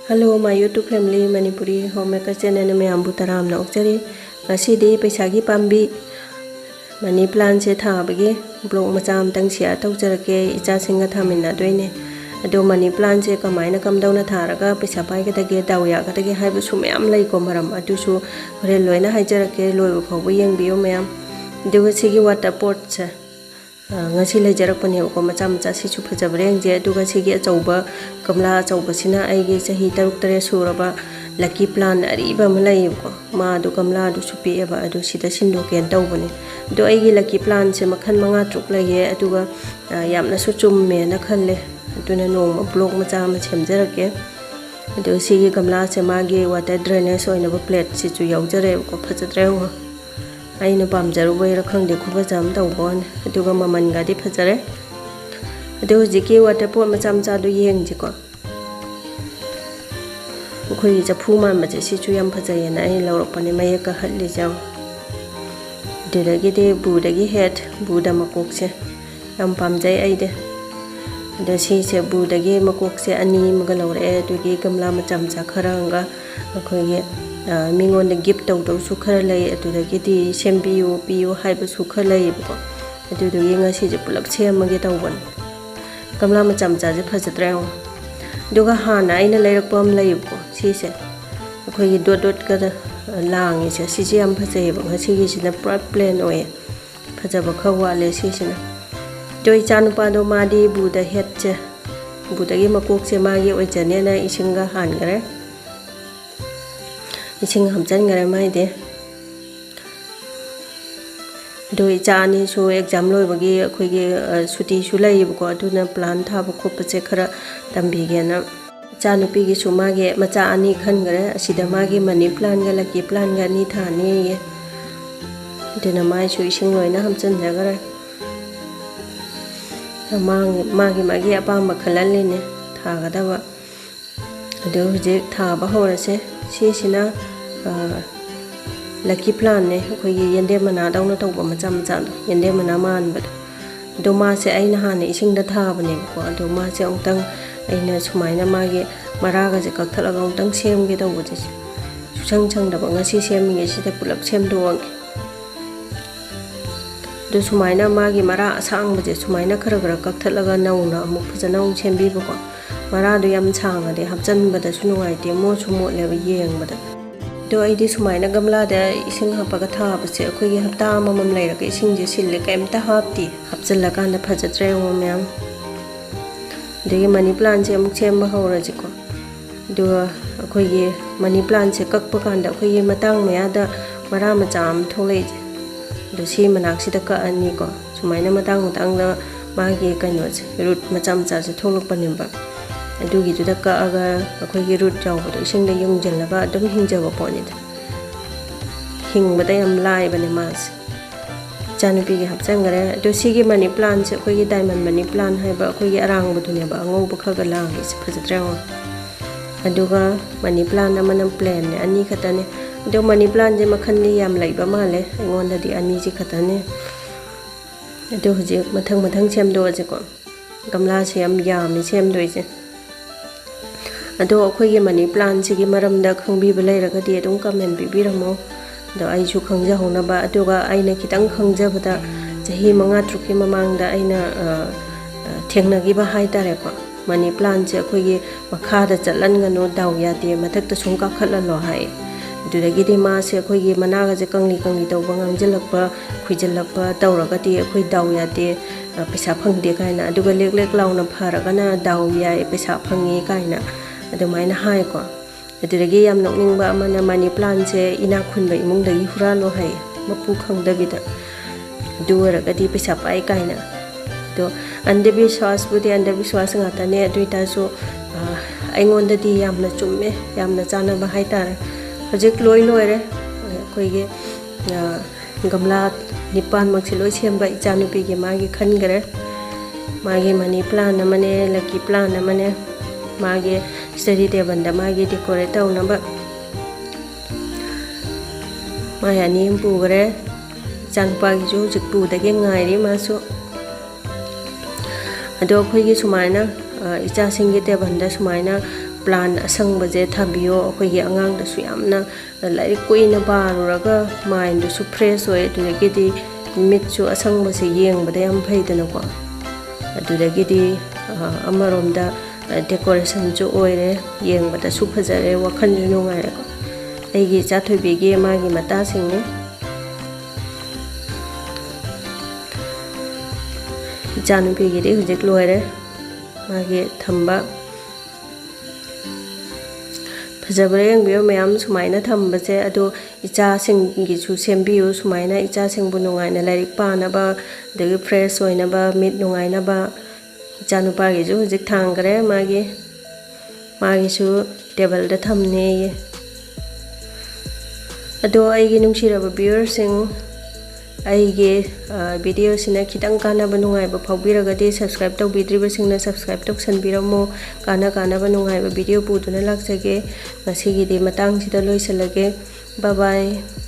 Hello, my YouTube family, Manipurihomemaker channel में आम्बु तराम ना उच्चरी असीदी पैसा की पाम्बी मनी प्लान से था बगे ब्लॉग मचाम तंग शेयर तौचर के इचा सिंगा था मिन्ना दोइने अदो मनी प्लान से कमाइना कम दौना थारगा पैसा पाई के तगे दावया के तगे हाइब सुमयाम लई को मरम अदुसु होरे लोइना हाइजर के लोइबो फावबो येंबियो मयाम दुगो सिगी वाटर पोर्ट से ngasi lejarapane ko macha macha sichu phajabreng je aduga sigi achauba kamla achauba sina aigi chahi 6 suraba lucky plan ariba malai ko ma du kamla du supi eba adu sida sindu ken tawbane do aigi lucky plan se makhan manga truk laye aduga yamna su chumme na khalle aduna noma blog macha ma chemjarake adu sigi kamla se magi water drainage oina ba plate sichu yaujare ko phajadreng aina pamjarubai rakhang de khuba jam tawbon aduga maman ga di phajare adu jiki water pot macham cha du yeng ji ko khoi ja phu man ma je si chu yam phajai na ai lawrok pane mai ka halli jaw de gi de bu de gi head bu da makok se yam pamjai ai de de si se bu de gi makok se ani maga lawre du gi gamla macham cha kharanga khoi ge mingon de gift tau tau su khara lai atu da gi di sembiu piu haiba su khara lai ko atu do yenga si je pulak chem ge tau bon kamla ma cham cha je phajatrew duga hana aina lairak pam lai ko si se khoi gi dot dot ka lang se si je am phajai ba si gi sina pura plain oe phajaba khawa le si sina doi chan pa do ma di bu da het che bu da gi makok se ma gi oi chane na isinga han gare इसिंग हमचन गरे माइ दे दोइ चानी सु exam लोइ बगी अखोइगे सुटी सु lab को अदुना plan थाब खोप चे खरा तंबीगे ना चानुपी गी सु मागे मचा आनी खन गरे असिदा मागे मनी प्लान गा लकी प्लान गा नी थाने ये देना माइ सु इसिंग लोइना हमचन जगरे मागे मागे अपाम खलन लेने थागदबा अदु जे थाबा होरसे सिना lucky plan ne khoi yende mana dauna tawba macha macha yende mana man ba do ma se aina ha ne ising da tha bane ko do ma se ongtang aina sumaina ma ge mara ga je kakthal ga ongtang sem ge daw je susang chang da ba ngasi sem nge si da pulap sem do do sumaina ma ge mara asang ba je sumaina khara khara kakthal ga naw na amuk phajana ong sem bi ba ko mara do yam chang ade hapchan ba da sunu ngai te mo chu mo le ba yeng ba da do ai di sumaina gamla da ising hapa ga tha ba se khoi gi hapta mamam lai ra ke ising je sil le kaim ta hapti hapchal la kan da phajatre mo myam de gi mani plan je amuk chem ba hawra ji ko do khoi gi mani plan se kak pa kan da khoi gi matang me da mara ma cham tholei je do si manak si da ka ani ko sumaina matang da ma gi kan yo je root ma cham cha je tholok panim ba adugi juda ka aga akhoi gi root jaw bo ising da yung jel ba dum hing jaw po ni hing ba da yam lai ba ne mas chanu pi gi hap chang gare do si gi mani plan se khoi gi diamond mani plan hai ba khoi gi arang bu dunia ba ngau ba kha ga lang is phajatrew aduga mani plan na manam plan ne ani khata ne do mani plan je makhan ni yam lai ba ma le ngon da di ani ji khata ne do je mathang chem do je ko gamla se yam ni chem do je ado akhoi gi mani plan sigi maram da khangbi ba lai ra ga di adum comment bi bi ramo do ai chu khangja hona ba aduga aina kitang khangja bada jahi manga truki mamang da aina thengna gi ba hai tare ko mani plan che akhoi gi makha da chalan ga no daw ya te mathak ta sung ka khala lo hai du da gi di ma se akhoi gi mana ga je kangli taw ba ngang jalak ba khuijalak ba taw ra ga ti akhoi daw ya te paisa phang de kai na aduga lek law na phara ga na daw ya paisa phangi kai na adumaina hai ko aduragi yam nokning ba amana mani plan se ina khun ba imung da gi hura lo hai mapu khang da bi da duara ga di paisa pai kai na to ande bi swas bu di ande bi swas nga ta ne duita so aingon da di yam na chumme yam na chana ba hai tar project loi re koi ge gamla nipan mak se loi sem ba chanu pi ge ma gi khan gare ma ge mani plan na mane lucky plan na mane मागे study table दा मागे decorate तौनबा माया निम पुगरे Changpa gi ju jik pu da ge ngai ri ma su ado khoi gi sumaina icha sing gi table दा sumaina plant asangbaje thabiyo akhoi angang da su yamna lairi koina baruraga mind du su fresh oi adugidi mit su asangbase yengbada yam phaidana ko adugidi amaromda decoration ju oire yengbada su phajare wakhan ju nungai ko aigi chathobi ge magi mata singni janubi gidi hujik loire magi thamba phajabare yang biyo mayam sumaina thambase ado icha sing gi su sembiyo sumaina icha sing bu nungai na larik pa na ba de fresh oina ba mit nungai na ba janupa gi ju hujik thangre magi su table da thamne ye ado aigi nungsiraba viewer sing aige video sina khitang kana banungai ba phawbiraga de subscribe to bidriba singna subscribe to sanbiramo kana ba nungai ba video puduna laksage ngasi gi de matang sida loisalage bye bye